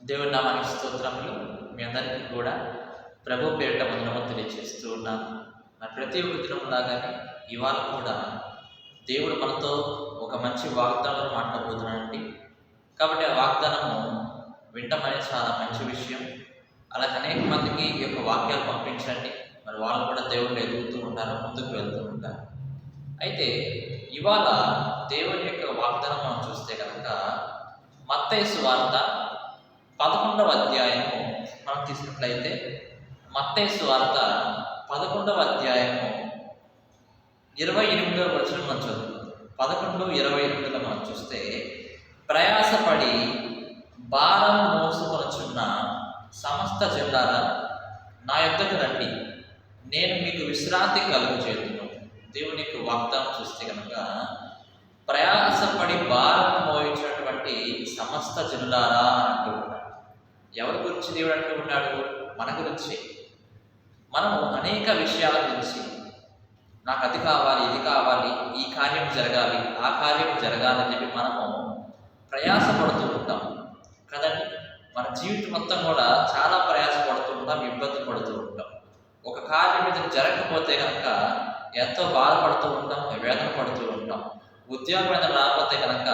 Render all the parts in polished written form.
దేవుని నామానికి స్తోత్రములు. మీ అందరికీ కూడా ప్రభు పేరిట వందనములు తెలియజేస్తూ ఉన్నాను. మరి ప్రతి ఒక్క దినం లాగానే ఇవాళ కూడా దేవుడు మనతో ఒక మంచి వాగ్దానం మాట్లాడబోతున్నాడండి. కాబట్టి ఆ వాగ్దానము వినటం అనేది చాలా మంచి విషయం. అలాగే అనేక మందికి ఈ యొక్క వాక్యాలు పంపించండి. మరి వాళ్ళు కూడా దేవుడిని ఎదుగుతూ ఉంటారు, ముందుకు వెళ్తూ ఉంటారు. అయితే ఇవాళ దేవుని యొక్క వాగ్దానం మనం చూస్తే కనుక మత్తయి సువార్త 11వ అధ్యాయము మనం తీసుకున్నట్లయితే మత్తయి సువార్త 11వ అధ్యాయము 28వ వచనం మనం చదువుతాం. 11:28లో మనం చూస్తే, ప్రయాసపడి భారం మోసుకొనుచున్న సమస్త జనులారా నా యొద్దకు రండి, నేను మీకు విశ్రాంతి కలుగజేయుదును. దేవుని యొక్క వాగ్దానం చూస్తే కనుక ప్రయాసపడి భారం మోయించినటువంటి సమస్త జనులారా అని అంటూ ఉన్నాడు. ఎవరి గురించి దేవుడు అంటూ ఉన్నాడు? మన గురించి. మనము అనేక విషయాల గురించి, నాకు అది కావాలి, ఇది కావాలి, ఈ కార్యం జరగాలి, ఆ కార్యం జరగాలని చెప్పి మనము ప్రయాసపడుతూ ఉంటాం కదండి. మన జీవితం మొత్తం కూడా చాలా ప్రయాసపడుతూ ఉంటాం, ఇబ్బంది పడుతూ ఉంటాం. ఒక కార్యం మీద జరగకపోతే కనుక ఎంతో బాధపడుతూ ఉంటాం, వేదన పడుతూ ఉంటాం. ఉద్యోగం మీద రాకపోతే కనుక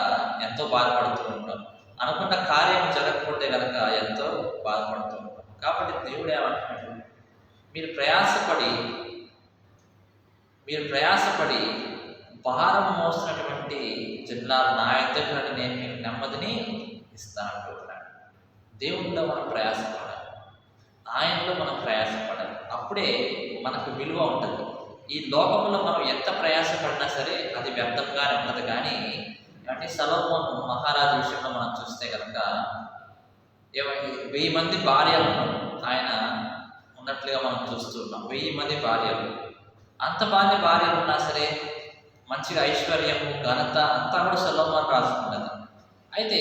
ఎంతో బాధపడుతూ ఉంటాం. అనుకున్న కార్యం జరగకపోతే కనుక ఎంతో బాధపడుతూ ఉంటాం. కాబట్టి దేవుడు ఏమంటున్నాడు? మీరు ప్రయాసపడి భారం మోసినటువంటి జనులారా నా యొద్దకు రండి, నేను మీకు నెమ్మదిని ఇస్తానంటున్నాడు. దేవుడిలో మనం ప్రయాసపడాలి, ఆయనలో మనం ప్రయాసపడాలి. అప్పుడే మనకు విలువ ఉంటుంది. ఈ లోకంలో మనం ఎంత ప్రయాసపడినా సరే అది వ్యర్థంగానే ఉన్నది. కానీ అంటే సొలొమోను మహారాజు విషయంలో మనం చూస్తే కనుక 1000 మంది భార్యలు ఆయన ఉన్నట్లుగా మనం చూస్తున్నాం. 1000 మంది భార్యలు, అంత భార్యలు ఉన్నా సరే మంచిగా ఐశ్వర్యము, ఘనత అంతా కూడా సొలొమోను రాసుకున్నది. అయితే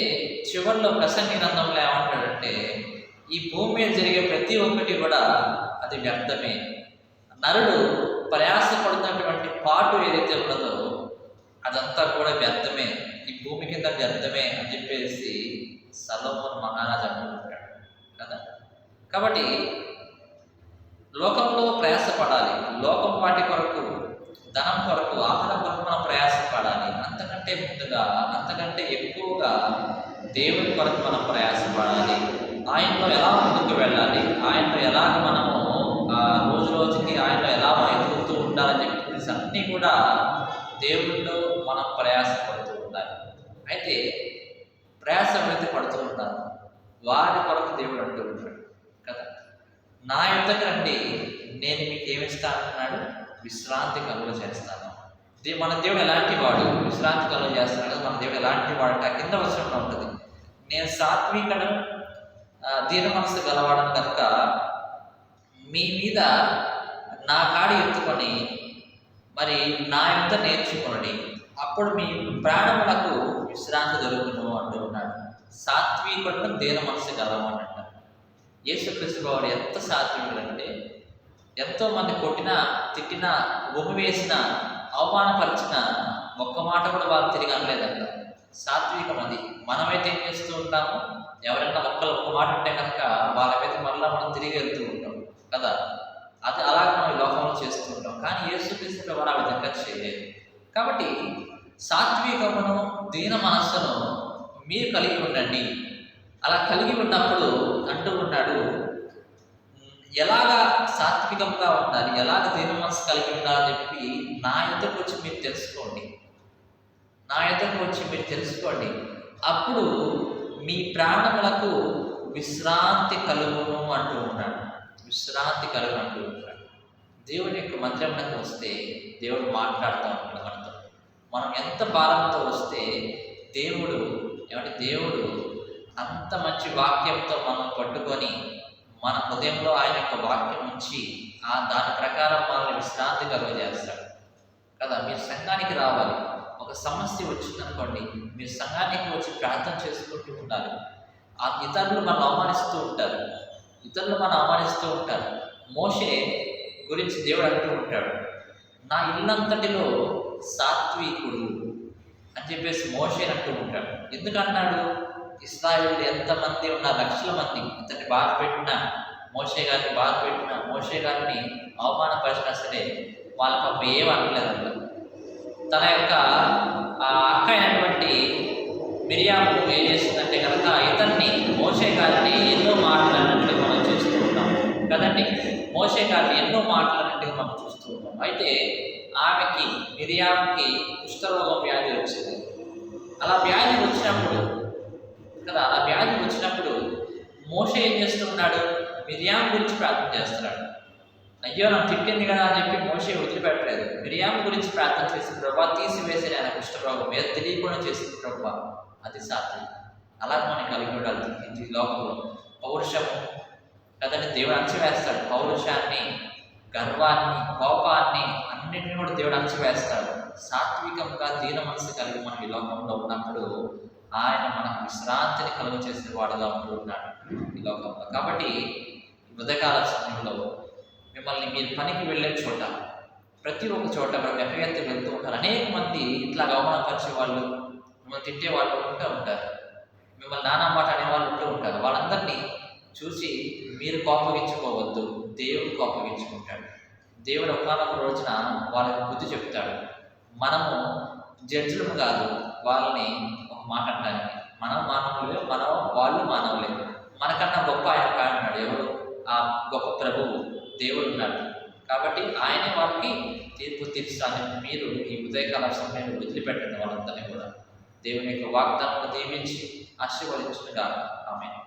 చివరిలో ప్రసంగి గ్రంథంలో ఏమంటాడంటే, ఈ భూమి మీద జరిగే ప్రతి ఒక్కటి కూడా అది వ్యర్థమే. నరుడు ప్రయాసపడుతున్నటువంటి పాటు ఏదైతే ఉన్నదో అదంతా కూడా వ్యర్థమే, ఈ భూమి కింద వ్యర్థమే అని చెప్పేసి సొలొమోను మహారాజు అంటున్నాడు కదా. కాబట్టి లోకంలో ప్రయాసపడాలి. లోకం వాటి కొరకు, ధనం కొరకు, ఆహారం కొరకు మనం ప్రయాసపడాలి. అంతకంటే ముందుగా, అంతకంటే ఎక్కువగా దేవుని కొరకు మనం ప్రయాసపడాలి. ఆయనలో ఎలా ముందుకు వెళ్ళాలి, ఆయనలో ఎలాగ మనము రోజు రోజుకి ఆయనలో ఎలా ఎదుగుతూ ఉండాలని చెప్పేసి అన్నీ కూడా దేవుడిలో మనం ప్రయాసపడుతూ ఉండాలి. అయితే ప్రయాస అయితే పడుతూ ఉంటారు, వారి కొరకు దేవుడు అంటూ ఉంటాడు కదా. నా యొద్దకు రండి, నేను మీకు ఏమిస్తానంటున్నాడు? విశ్రాంతి కలుగ చేస్తాను. మన దేవుడు ఎలాంటి వాడు? విశ్రాంతి కలుగ చేస్తున్నాడు. మన దేవుడు ఎలాంటి వాడు? కింద వచనంలో ఉంటుంది, నేను సాత్వికను దీన మనసు గలవాడను కనుక మీ మీద నా కాడి ఎత్తుకొని మరి నా యొద్ద నేర్చుకోండి, అప్పుడు మీ ప్రాణములకు విశ్రాంతి దొరుకును అంటూ ఉన్నాడు. సాత్వికుడు దీన మనసు గలవాడు అంటారు. యేసుక్రీస్తు వాడు ఎంత సాత్వికుడు అంటే, ఎంతో మంది కొట్టినా, తిట్టినా, వేసినా, అవమానపరిచిన ఒక్క మాట కూడా వాళ్ళు తిరిగి అనలేదంట. సాత్వికం అది. మనమైతే ఏం చేస్తూ ఉంటాము? ఎవరైనా ఒక్క మాట ఉంటే కనుక వాళ్ళ మీద మళ్ళీ మనం తిరిగి వెళ్తూ ఉంటాం కదా. అది అలాగే మనం ఈ లోకంలో చేస్తూ ఉంటాం. కానీ యేసుక్రీస్తు వారు ఆ విధంగా చేయలేదు. కాబట్టి సాత్వికమును, దీన మనస్సును మీరు కలిగి ఉండండి. అలా కలిగి ఉన్నప్పుడు అంటూ ఉన్నాడు, ఎలాగా సాత్వికంగా ఉండాలి, ఎలాగ దీన మనసు కలిగి ఉండాలని చెప్పి నా యొద్దకు వచ్చి మీరు తెలుసుకోండి. నా యొద్దకు వచ్చి మీరు తెలుసుకోండి, అప్పుడు మీ ప్రాణములకు విశ్రాంతి కలుగును అంటూ ఉన్నాడు. విశ్రాంతి కలుగు అంటూ ఉంటాడు. దేవుని యొక్క మందిరంలోకి వస్తే దేవుడు మాట్లాడుతూ ఉంటాడు మనతో. మనం ఎంత భారంతో వస్తే దేవుడు అంత మంచి వాక్యంతో మనం పట్టుకొని మన హృదయంలో ఆయన యొక్క వాక్యం ఉంచి దాని ప్రకారం మనల్ని విశ్రాంతి కలుగజేస్తాడు కదా. మీరు సంఘానికి రావాలి. ఒక సమస్య వచ్చిందనుకోండి, మీరు సంఘానికి వచ్చి ప్రార్థన చేసుకుంటూ ఉండాలి. ఇతరులు మనం అవమానిస్తూ ఉంటారు. మోషే గురించి దేవుడు అంటూ ఉంటాడు, నా ఇల్లంతటిలో సాత్వికుడు అని చెప్పేసి మోషే అంటూ ఉంటాడు. ఎందుకంటున్నాడు? ఇశ్రాయేలు ఎంతమంది ఉన్నారు, లక్షల మంది. ఇతన్ని బాధ పెట్టిన మోషే గారిని బాధ పెట్టిన మోషే గారిని అవమానపరిచినా సరే వాళ్ళ పాప ఏం అనలేదంట. తన యొక్క అక్క అయినటువంటి మిరియాము ఏం చేస్తుందంటే కనుక ఇతన్ని మోషే గారిని ఎన్నో మాట్లాడినట్టుగా మనం చూస్తూ ఉన్నాం కదండి. మోషే గారిని ఎన్నో మాట్లాడినట్టుగా మనం చూస్తూ ఉన్నాం. అయితే ఆమెకి మిరియాముకి కుష్ఠరోగం వ్యాధి వచ్చింది. అలా వ్యాధి వచ్చినప్పుడు కదా, అలా వ్యాధి వచ్చినప్పుడు మోషే ఏం చేస్తున్నాడు, మిరియాం గురించి ప్రార్థన చేస్తున్నాడు. అయ్యో నాకు తిట్టింది కదా అని చెప్పి మోషే వదిలిపెట్టలేదు. మిరియాం గురించి ప్రార్థన చేసిన ప్రభావ తీసివేసి ఆయన కుష్ఠరోగం ఏదో తెలియకుండా చేసిన ప్రభావ అది సాధ్యం. అలా మనం కలిగి ఉండాలి ఈ లోకంలో. పౌరుషము కదండి, దేవుడు అంచవేస్తాడు. పౌరుషాన్ని, గర్వాన్ని, కోపాన్ని అన్నింటినీ కూడా దేవుడు అంచవేస్తాడు. సాత్వికంగా దీన మనసు కలిగి మనం ఈ లోకంలో ఉన్నప్పుడు ఆయన మనకు విశ్రాంతిని కలుగ చేసే వాడుగా ఉంటున్నాడు ఈ లోకంలో. కాబట్టి ఉదయకాల సమయంలో మిమ్మల్ని మీరు పనికి వెళ్ళే చోట, ప్రతి ఒక్క చోట మనం ఎక్కడికి వెళ్తూ ఉంటారు. అనేక మంది ఇట్లా అవమానపరిచే వాళ్ళు, మిమ్మల్ని తిట్టే వాళ్ళు ఉంటూ ఉంటారు, మిమ్మల్ని నానా మాట అనేవాళ్ళు ఉంటూ ఉంటారు. వాళ్ళందరినీ చూసి మీరు కోపగించుకోవద్దు, దేవుడు కోపగించుకుంటాడు. దేవుడు ఒకనొక రోజున వాళ్ళకి బుద్ధి చెప్తాడు. మనము జడ్జిలము కాదు వాళ్ళని ఒక మాట అంటానికి. మనం మానవులే, వాళ్ళు మానవులే. మనకన్నా గొప్ప ఆయన ఉన్నాడు. ఎవరు? ఆ గొప్ప ప్రభువు దేవుడు ఉన్నాడు. కాబట్టి ఆయనే వాళ్ళకి తీర్పు తీర్చాలని మీరు ఈ ఉదయకాల సమయంలో వదిలిపెట్టండి వాళ్ళందరినీ కూడా. దేవుని యొక్క వాగ్దానాన్ని దీవించి ఆశీర్వదించుగా. ఆమేన్.